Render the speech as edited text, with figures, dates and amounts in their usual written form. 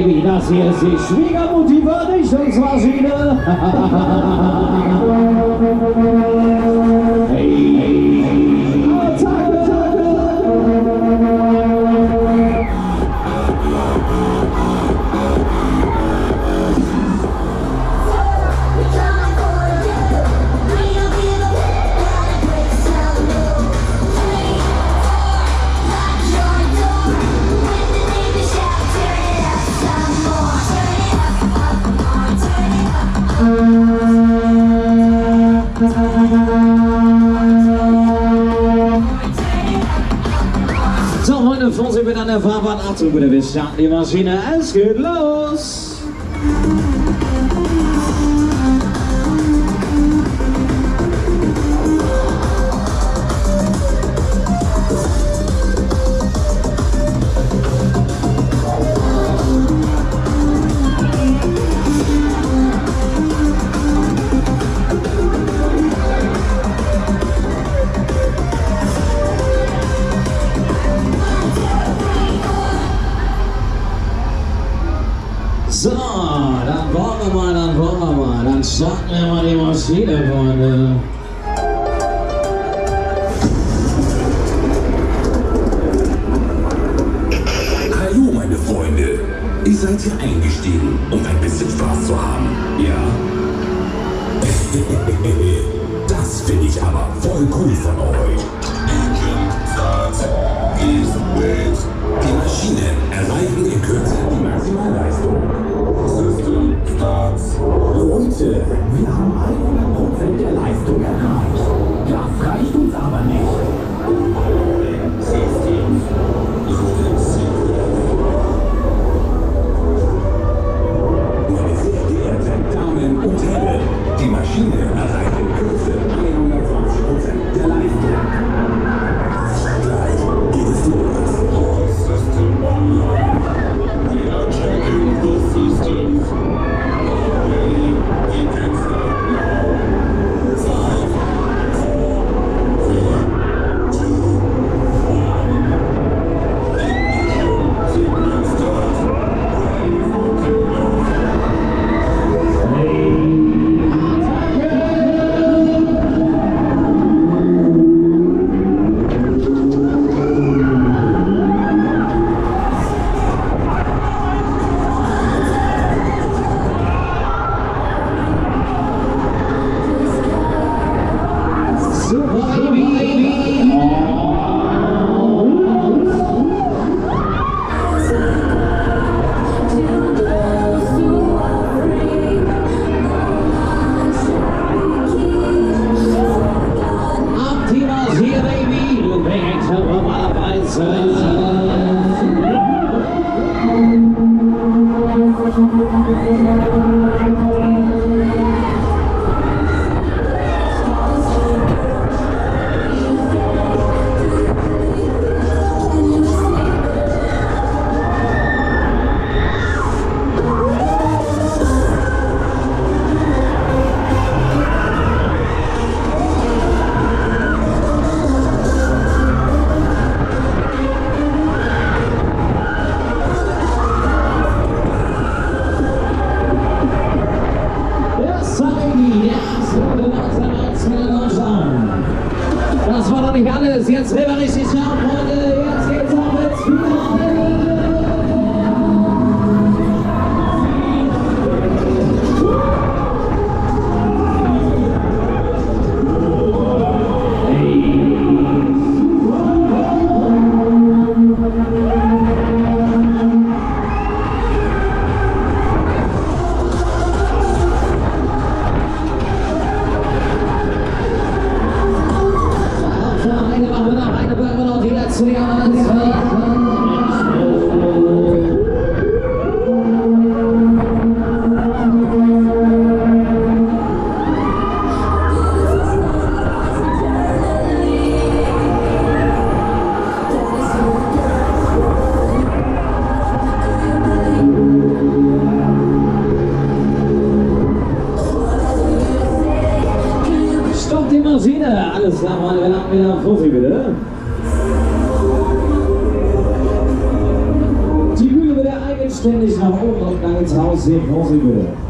Baby, das hier ist die Schwiegermutti-Vernichtungsmaschine. Hey, hey, hey. Attacke, Attacke. So, Freunde, Vorsicht mit an der Fahrbahn. Achtung, bitte, wir starten die Maschine. Es geht los. So, dann wollen wir mal, dann starten wir mal die Maschine, Freunde. Hallo, meine Freunde. Ihr seid hier eingestiegen, um ein bisschen Spaß zu haben, ja? Das finde ich aber voll cool von euch. Die Maschinen erreichen in Kürze die Maximalleistung. System starts. Leute, wir haben 100% der Leistung erreicht. Das reicht uns aber nicht. Meine sehr geehrten Damen und Herren, die Maschine erreicht in Kürze 120% der Leistung. Gleich geht es los. System online. We are checking the systems. Ready? We can start now. 5, 4, 3, 2, 1. Ignition signal start. Ready for kickoff. Das war noch nicht alles, jetzt will wir richtig schauen, Freunde, jetzt geht's auch ins Finale. Alles klar, wir haben wieder Vorsicht, bitte. Die Bühne mit der eigenen ständig nach oben und dann geht's raus. Hier, Vorsicht bitte.